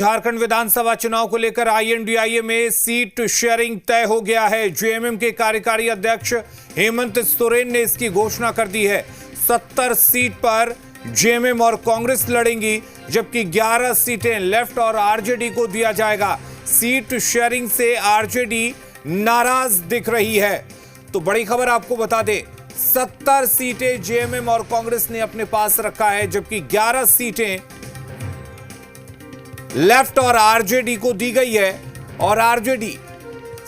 झारखंड विधानसभा चुनाव को लेकर आईएनडीआईए में सीट शेयरिंग तय हो गया है। जेएमएम के कार्यकारी अध्यक्ष हेमंत सोरेन ने इसकी घोषणा कर दी है। 70 सीट पर जेएमएम और कांग्रेस लड़ेंगी, जबकि 11 सीटें लेफ्ट और आरजेडी को दिया जाएगा। सीट शेयरिंग से आरजेडी नाराज दिख रही है। तो बड़ी खबर आपको बता दें, 70 सीटें जेएमएम और कांग्रेस ने अपने पास रखा है, जबकि 11 सीटें लेफ्ट और आरजेडी को दी गई है। और आरजेडी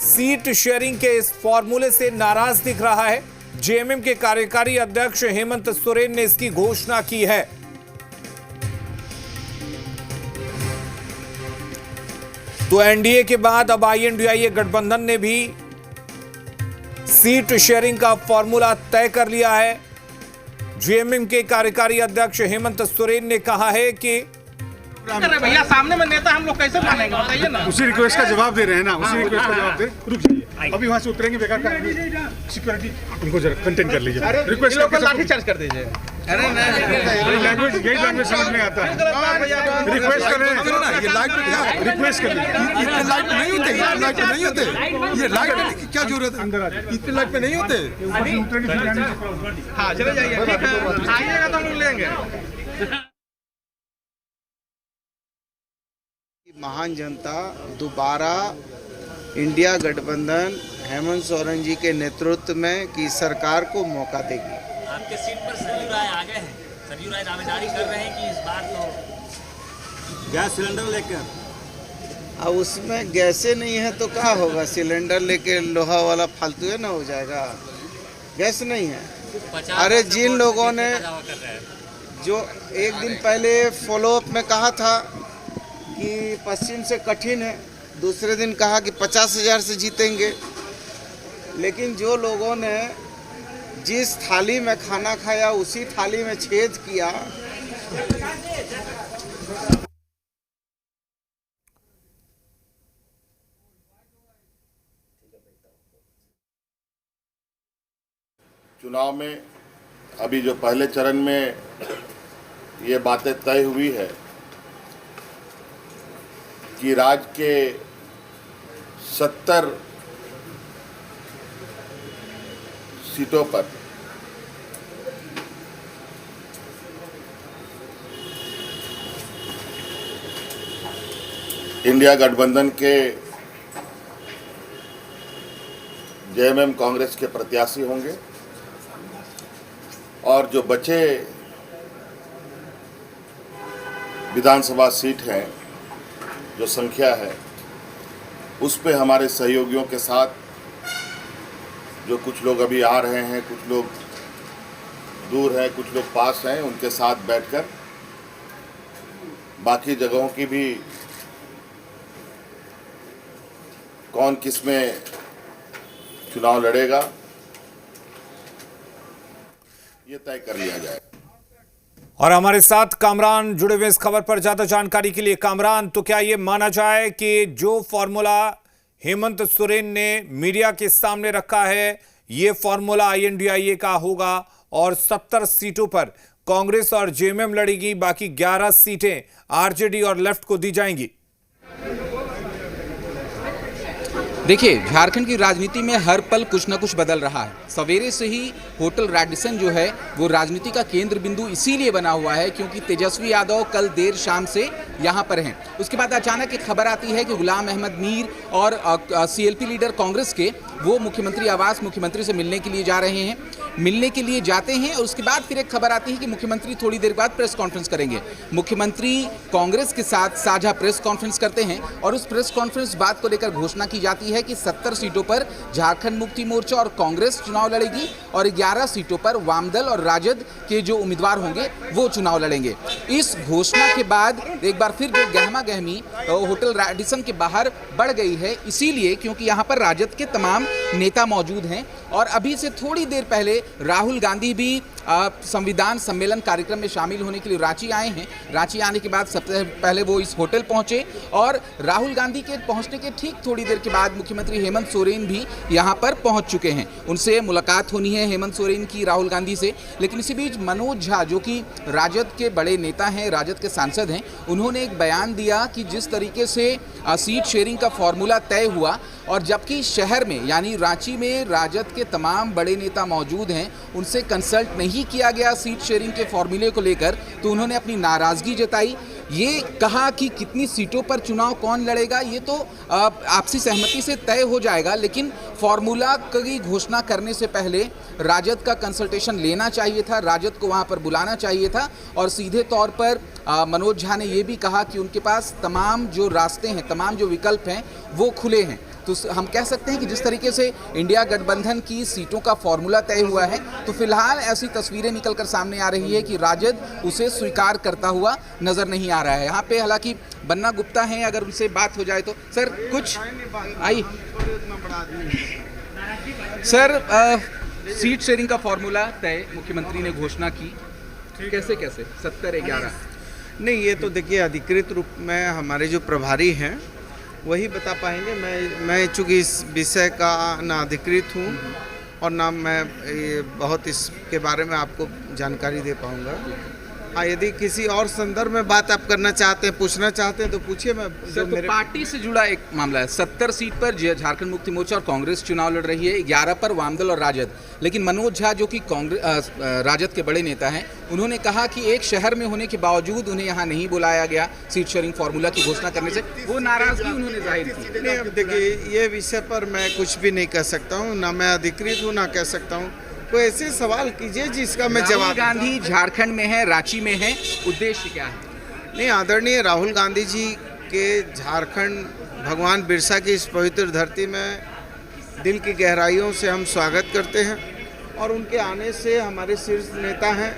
सीट शेयरिंग के इस फॉर्मूले से नाराज दिख रहा है। जेएमएम के कार्यकारी अध्यक्ष हेमंत सोरेन ने इसकी घोषणा की है। तो एनडीए के बाद अब आईएनडीआईए गठबंधन ने भी सीट शेयरिंग का फॉर्मूला तय कर लिया है। जेएमएम के कार्यकारी अध्यक्ष हेमंत सोरेन ने कहा है कि भैया सामने में नेता हम लोग कैसे मानेंगे, बताइए ना। उसी रिक्वेस्ट का जवाब दे रहे हैं ना, उसी रिक्वेस्ट का जवाब दे। रुक जाइए, अभी वहां से उतरेंगे, बेकार का सिक्योरिटी उनको जरा कंटेन कर लीजिए। रिक्वेस्ट लोग लाठी चार्ज कर दीजिए। अरे नहीं, लैंग्वेज यही लैंग्वेज समझ में आता है। रिक्वेस्ट कर रहे हैं, ये लाइट पे रिक्वेस्ट कर रहे हैं। इतने लाइट पे नहीं होते, इतने लाइट पे नहीं होते, ये लाइट की क्या जरूरत है? अंदर आ जाइए, इतने लाइट पे नहीं होते। हाँ चले जाइए, ठीक है, आइएगा तो हम लोग लेंगे। महान जनता दोबारा इंडिया गठबंधन हेमंत सोरेन जी के नेतृत्व में की सरकार को मौका देगी। आपके सीट पर सरयू राय आ गए हैं। सरयू राय दावेदारी कर रहे हैं कि इस बार तो गैस सिलेंडर लेकर अब उसमें गैसे नहीं है तो क्या होगा? सिलेंडर लेके लोहा वाला फालतू है ना हो जाएगा। गैस नहीं है। अरे जिन लोगों ने जो एक दिन पहले फॉलोअप में कहा था कि पश्चिम से कठिन है, दूसरे दिन कहा कि 50,000 से जीतेंगे, लेकिन जो लोगों ने जिस थाली में खाना खाया उसी थाली में छेद किया। चुनाव में अभी जो पहले चरण में ये बातें तय हुई है कि राज्य के 70 सीटों पर इंडिया गठबंधन के जेएमएम कांग्रेस के प्रत्याशी होंगे और जो बचे विधानसभा सीट हैं, जो संख्या है, उस पे हमारे सहयोगियों के साथ जो कुछ लोग अभी आ रहे हैं, कुछ लोग दूर हैं, कुछ लोग पास हैं, उनके साथ बैठकर बाकी जगहों की भी कौन किस में चुनाव लड़ेगा ये तय कर लिया जाए। और हमारे साथ कामरान जुड़े हुए इस खबर पर ज्यादा जानकारी के लिए। कामरान, तो क्या ये माना जाए कि जो फॉर्मूला हेमंत सोरेन ने मीडिया के सामने रखा है, ये फॉर्मूला आईएनडीआईए का होगा और 70 सीटों पर कांग्रेस और जेएमएम लड़ेगी, बाकी 11 सीटें आरजेडी और लेफ्ट को दी जाएंगी? देखिए, झारखंड की राजनीति में हर पल कुछ न कुछ बदल रहा है। सवेरे से ही होटल रैडिसन जो है वो राजनीति का केंद्र बिंदु इसीलिए बना हुआ है क्योंकि तेजस्वी यादव कल देर शाम से यहाँ पर हैं। उसके बाद अचानक एक खबर आती है कि गुलाम अहमद मीर और सीएलपी लीडर कांग्रेस के वो मुख्यमंत्री आवास मुख्यमंत्री से मिलने के लिए जा रहे हैं। मिलने के लिए जाते हैं और उसके बाद फिर एक खबर आती है कि मुख्यमंत्री थोड़ी देर बाद प्रेस कॉन्फ्रेंस करेंगे। मुख्यमंत्री कांग्रेस के साथ साझा प्रेस कॉन्फ्रेंस करते हैं और उस प्रेस कॉन्फ्रेंस बात को लेकर घोषणा की जाती है कि 70 सीटों पर झारखंड मुक्ति मोर्चा और कांग्रेस चुनाव लड़ेगी और 11 सीटों पर वामदल और राजद के जो उम्मीदवार होंगे वो चुनाव लड़ेंगे। इस घोषणा के बाद एक बार फिर जो गहमा गहमी होटल रैडिसन के बाहर बढ़ गई है, इसीलिए क्योंकि यहाँ पर राजद के तमाम नेता मौजूद हैं और अभी से थोड़ी देर पहले राहुल गांधी भी संविधान सम्मेलन कार्यक्रम में शामिल होने के लिए रांची आए हैं। रांची आने के बाद सबसे पहले वो इस होटल पहुंचे और राहुल गांधी के पहुंचने के ठीक थोड़ी देर के बाद मुख्यमंत्री हेमंत सोरेन भी यहां पर पहुंच चुके हैं। उनसे मुलाकात होनी है हेमंत सोरेन की राहुल गांधी से। लेकिन इसी बीच मनोज झा जो कि राजद के बड़े नेता हैं, राजद के सांसद हैं, उन्होंने एक बयान दिया कि जिस तरीके से सीट शेयरिंग का फॉर्मूला तय हुआ और जबकि शहर में यानी रांची में राजद के तमाम बड़े नेता मौजूद हैं, उनसे कंसल्ट नहीं किया गया सीट शेयरिंग के फॉर्मूले को लेकर, तो उन्होंने अपनी नाराजगी जताई। ये कहा कि कितनी सीटों पर चुनाव कौन लड़ेगा ये तो आपसी सहमति से तय हो जाएगा, लेकिन फॉर्मूला की घोषणा करने से पहले राजद का कंसल्टेशन लेना चाहिए था, राजद को वहां पर बुलाना चाहिए था। और सीधे तौर पर मनोज झा ने ये भी कहा कि उनके पास तमाम जो रास्ते हैं, तमाम जो विकल्प हैं वो खुले हैं। तो हम कह सकते हैं कि जिस तरीके से इंडिया गठबंधन की सीटों का फॉर्मूला तय हुआ है, तो फिलहाल ऐसी तस्वीरें निकलकर सामने आ रही है कि राजद उसे स्वीकार करता हुआ नजर नहीं आ रहा है। यहाँ पे हालांकि बन्ना गुप्ता हैं, अगर उनसे बात हो जाए तो सर कुछ आई सर सीट शेयरिंग का फॉर्मूला तय मुख्यमंत्री ने घोषणा की, कैसे 70-11 नहीं, ये तो देखिए अधिकृत रूप में हमारे जो प्रभारी हैं वही बता पाएंगे। मैं चूँकि इस विषय का ना अधिकृत हूँ और ना मैं बहुत इसके बारे में आपको जानकारी दे पाऊँगा। हाँ, यदि किसी और संदर्भ में बात आप करना चाहते हैं, पूछना चाहते हैं तो पूछिए। मैं सर, तो पार्टी से जुड़ा एक मामला है। 70 सीट पर झारखंड मुक्ति मोर्चा और कांग्रेस चुनाव लड़ रही है, 11 पर वामदल और राजद। लेकिन मनोज झा जो कि राजद के बड़े नेता हैं, उन्होंने कहा कि एक शहर में होने के बावजूद उन्हें यहाँ नहीं बुलाया गया सीट शेयरिंग फॉर्मूला की घोषणा करने से, वो नाराजगी उन्होंने जाहिर की। नहीं, अब देखिए ये विषय पर मैं कुछ भी नहीं कह सकता हूँ, ना मैं अधिकृत हूँ ना कह सकता हूँ। तो ऐसे सवाल कीजिए जिसका मैं जवाब। राहुल गांधी झारखंड में है, रांची में है, उद्देश्य क्या है? नहीं, आदरणीय राहुल गांधी जी के झारखंड भगवान बिरसा की इस पवित्र धरती में दिल की गहराइयों से हम स्वागत करते हैं और उनके आने से हमारे शीर्ष नेता हैं,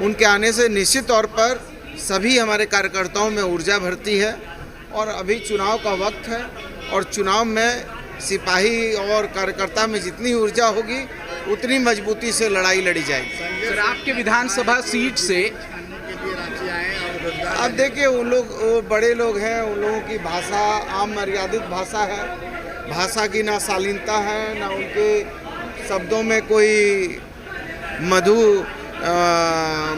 उनके आने से निश्चित तौर पर सभी हमारे कार्यकर्ताओं में ऊर्जा भरती है। और अभी चुनाव का वक्त है और चुनाव में सिपाही और कार्यकर्ता में जितनी ऊर्जा होगी उतनी मजबूती से लड़ाई लड़ी जाएगी। सर, आपके विधानसभा सीट से अब देखिए वो बड़े लोग हैं, उन लोगों की भाषा आम मर्यादित भाषा है, भाषा की ना शालीनता है ना उनके शब्दों में कोई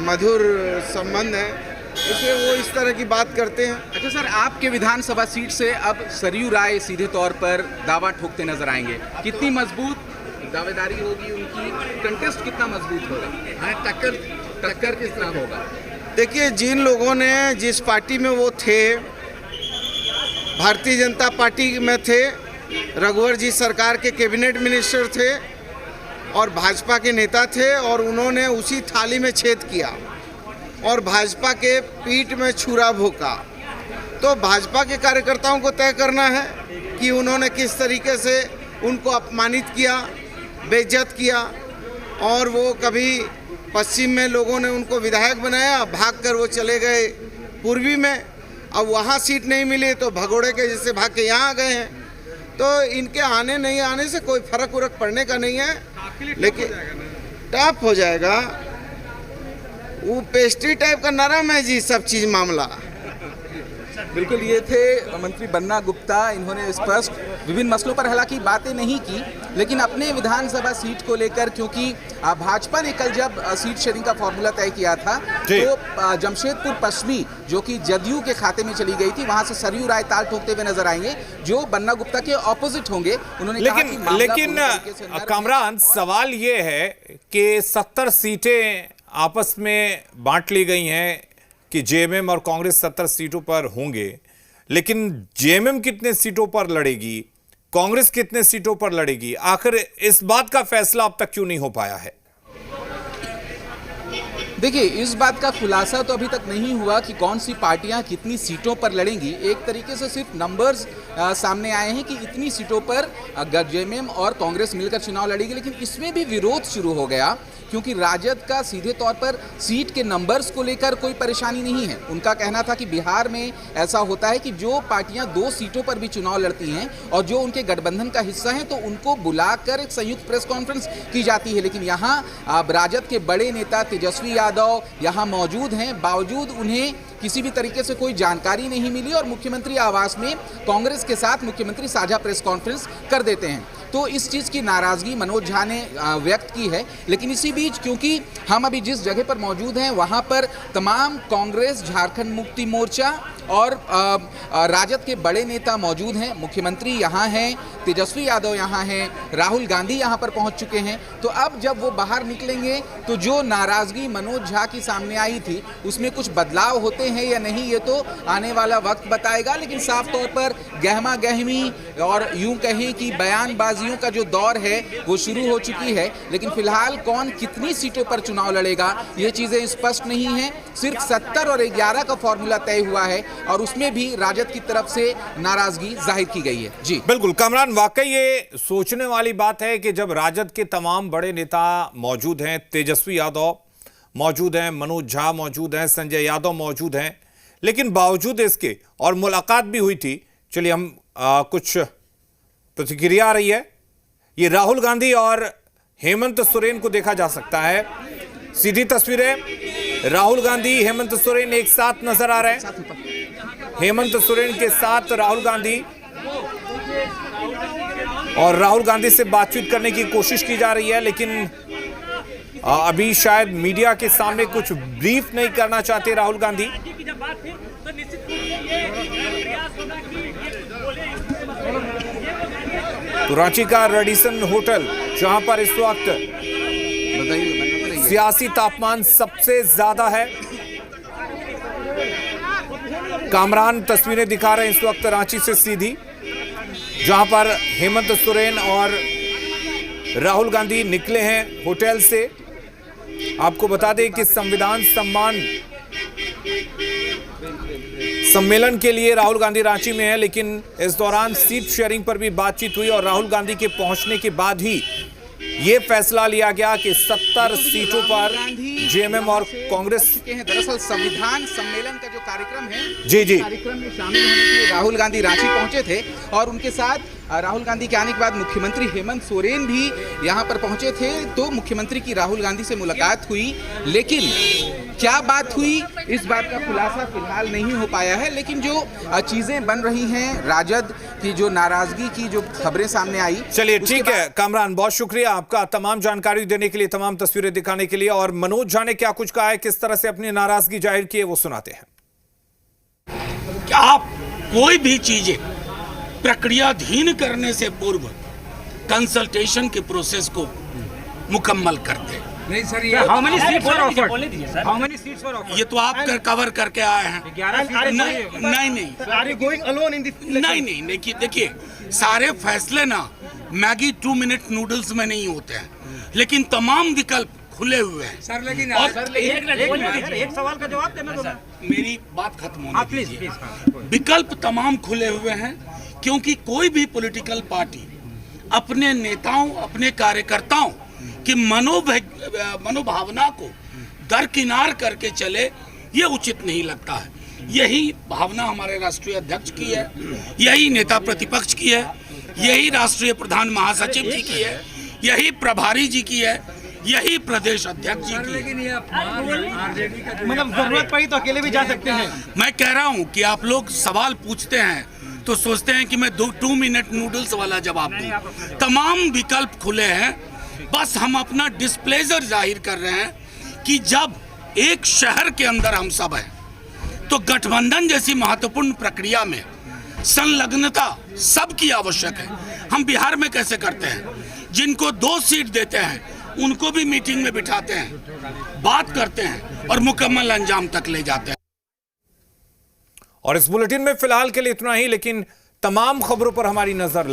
मधुर संबंध है, इसलिए वो इस तरह की बात करते हैं। अच्छा सर, आपके विधानसभा सीट से अब सरयू राय सीधे तौर पर दावा ठोकते नजर आएंगे, कितनी मजबूत दावेदारी होगी उनकी, कंटेस्ट कितना मजबूत होगा, टक्कर किस तरह होगा? देखिए, जिन लोगों ने जिस पार्टी में वो थे, भारतीय जनता पार्टी में थे, रघुवर जी सरकार के कैबिनेट मिनिस्टर थे और भाजपा के नेता थे और उन्होंने उसी थाली में छेद किया और भाजपा के पीठ में छुरा भोंका। तो भाजपा के कार्यकर्ताओं को तय करना है कि उन्होंने किस तरीके से उनको अपमानित किया, बेइज्जत किया। और वो कभी पश्चिम में लोगों ने उनको विधायक बनाया, भागकर वो चले गए पूर्वी में, अब वहाँ सीट नहीं मिली तो भगोड़े के जैसे भाग के यहाँ आ गए हैं। तो इनके आने नहीं आने से कोई फर्क उरक पड़ने का नहीं है, लेकिन टफ हो जाएगा। वो पेस्ट्री टाइप का नरम है जी सब चीज़ मामला। बिल्कुल, ये थे मंत्री बन्ना गुप्ता। इन्होंने स्पष्ट विभिन्न मसलों पर हालांकि बातें नहीं की, लेकिन अपने विधानसभा सीट को लेकर, क्योंकि भाजपा ने कल जब सीट शेयरिंग का फॉर्मूला तय किया था तो जमशेदपुर पश्चिमी जो कि जदयू के खाते में चली गई थी, वहां से सरयू राय ताल ठोकते हुए नजर आएंगे जो बन्ना गुप्ता के ऑपोजिट होंगे। उन्होंने लेकिन कामरान, सवाल ये है कि 70 सीटें आपस में बांट ली गई हैं कि जेएमएम और कांग्रेस 70 सीटों पर होंगे, लेकिन जेएमएम कितने सीटों पर लड़ेगी, कांग्रेस कितने सीटों पर लड़ेगी, आखिर इस बात का फैसला अब तक क्यों नहीं हो पाया है? देखिए, इस बात का खुलासा तो अभी तक नहीं हुआ कि कौन सी पार्टियां कितनी सीटों पर लड़ेंगी। एक तरीके से सिर्फ नंबर्स सामने आए हैं कि इतनी सीटों पर जेएमएम और कांग्रेस मिलकर चुनाव लड़ेगी, लेकिन इसमें भी विरोध शुरू हो गया क्योंकि राजद का सीधे तौर पर सीट के नंबर्स को लेकर कोई परेशानी नहीं है। उनका कहना था कि बिहार में ऐसा होता है कि जो पार्टियां 2 सीटों पर भी चुनाव लड़ती हैं और जो उनके गठबंधन का हिस्सा हैं तो उनको बुलाकर एक संयुक्त प्रेस कॉन्फ्रेंस की जाती है, लेकिन यहाँ राजद के बड़े नेता तेजस्वी यादव यहाँ मौजूद हैं, बावजूद उन्हें किसी भी तरीके से कोई जानकारी नहीं मिली और मुख्यमंत्री आवास में कांग्रेस के साथ मुख्यमंत्री साझा प्रेस कॉन्फ्रेंस कर देते हैं। तो इस चीज़ की नाराज़गी मनोज झा ने व्यक्त की है, लेकिन इसी बीच क्योंकि हम अभी जिस जगह पर मौजूद हैं वहाँ पर तमाम कांग्रेस, झारखंड मुक्ति मोर्चा और राजद के बड़े नेता मौजूद हैं। मुख्यमंत्री यहाँ हैं, तेजस्वी यादव यहाँ हैं, राहुल गांधी यहाँ पर पहुँच चुके हैं। तो अब जब वो बाहर निकलेंगे तो जो नाराज़गी मनोज झा की सामने आई थी उसमें कुछ बदलाव होते हैं या नहीं ये तो आने वाला वक्त बताएगा, लेकिन साफ तौर पर गहमा गहमी और यूं कहें कि बयानबाजियों का जो दौर है वो शुरू हो चुकी है। लेकिन फिलहाल कौन कितनी सीटों पर चुनाव लड़ेगा ये चीज़ें स्पष्ट नहीं हैं। सिर्फ 70 और 11 का फॉर्मूला तय हुआ है और उसमें भी राजद की तरफ से नाराजगी जाहिर की गई है। जी बिल्कुल कामरान, वाकई ये सोचने वाली बात है कि जब राजद के तमाम बड़े नेता मौजूद हैं, तेजस्वी यादव मौजूद हैं, मनोज झा मौजूद हैं, संजय यादव मौजूद हैं, लेकिन बावजूद इसके और मुलाकात भी हुई थी। चलिए हम कुछ प्रतिक्रिया आ रही है। ये राहुल गांधी और हेमंत सोरेन को देखा जा सकता है। सीधी तस्वीरें, राहुल गांधी हेमंत सोरेन एक साथ नजर आ रहे हैं। हेमंत सोरेन के साथ राहुल गांधी और राहुल गांधी से बातचीत करने की कोशिश की जा रही है, लेकिन अभी शायद मीडिया के सामने कुछ ब्रीफ नहीं करना चाहते राहुल गांधी। तो रांची का रेडिसन होटल जहां पर इस वक्त सियासी तापमान सबसे ज्यादा है, कामरान तस्वीरें दिखा रहे हैं इस वक्त रांची से सीधी, जहां पर हेमंत सोरेन और राहुल गांधी निकले हैं होटल से। आपको बता दें कि संविधान सम्मान सम्मेलन के लिए राहुल गांधी रांची में है, लेकिन इस दौरान सीट शेयरिंग पर भी बातचीत हुई और राहुल गांधी के पहुंचने के बाद ही ये फैसला लिया गया कि 70 सीटों पर जेएमएम और कांग्रेस हैं। दरअसल संविधान सम्मेलन का जो कार्यक्रम है, जी कार्यक्रम में शामिल होने के लिए राहुल गांधी रांची पहुंचे थे और उनके साथ राहुल गांधी के आने के बाद मुख्यमंत्री हेमंत सोरेन भी यहां पर पहुंचे थे। तो मुख्यमंत्री की राहुल गांधी से मुलाकात हुई, लेकिन क्या बात हुई इस बात का खुलासा फिलहाल नहीं हो पाया है। लेकिन जो चीजें बन रही हैं, राजद की जो नाराजगी की जो खबरें सामने आई। चलिए ठीक है कामरान, बहुत शुक्रिया आपका तमाम जानकारी देने के लिए, तमाम तस्वीरें दिखाने के लिए। और मनोज झा ने क्या कुछ कहा है, किस तरह से अपनी नाराजगी जाहिर की है, वो सुनाते हैं। क्या आप कोई भी चीजें प्रक्रियाधीन करने से पूर्व कंसल्टेशन के प्रोसेस को मुकम्मल करते हैं? नहीं सर, ये how many seats were offered? How many seats were offered? ये तो आप कवर करके आए हैं। नहीं are you going alone in the नहीं, देखिए सारे फैसले ना मैगी 2 मिनट नूडल्स में नहीं होते हैं, लेकिन तमाम विकल्प खुले हुए हैं सर। लेकिन एक सवाल का जवाब देना दो। मेरी बात खत्म होने दीजिए। विकल्प तमाम खुले हुए हैं, क्योंकि कोई भी पॉलिटिकल पार्टी अपने नेताओं, अपने कार्यकर्ताओं की मनोभावना को दरकिनार करके चले, ये उचित नहीं लगता है। यही भावना हमारे राष्ट्रीय अध्यक्ष की है, यही नेता प्रतिपक्ष की है, यही राष्ट्रीय प्रधान महासचिव जी की है, यही प्रभारी जी की है, यही प्रदेश अध्यक्ष जी की है। मतलब जरूरत पड़ी तो अकेले भी जा सकते हैं। मैं कह रहा हूँ कि आप लोग सवाल पूछते हैं तो सोचते हैं कि मैं 2 मिनट नूडल्स वाला जवाब दूं। तमाम विकल्प खुले हैं, बस हम अपना डिस्प्लेजर जाहिर कर रहे हैं कि जब एक शहर के अंदर हम सब हैं तो गठबंधन जैसी महत्वपूर्ण प्रक्रिया में संलग्नता सबकी आवश्यक है। हम बिहार में कैसे करते हैं, जिनको 2 सीट देते हैं उनको भी मीटिंग में बिठाते हैं, बात करते हैं और मुकम्मल अंजाम तक ले जाते हैं। और इस बुलेटिन में फिलहाल के लिए इतना ही, लेकिन तमाम खबरों पर हमारी नजर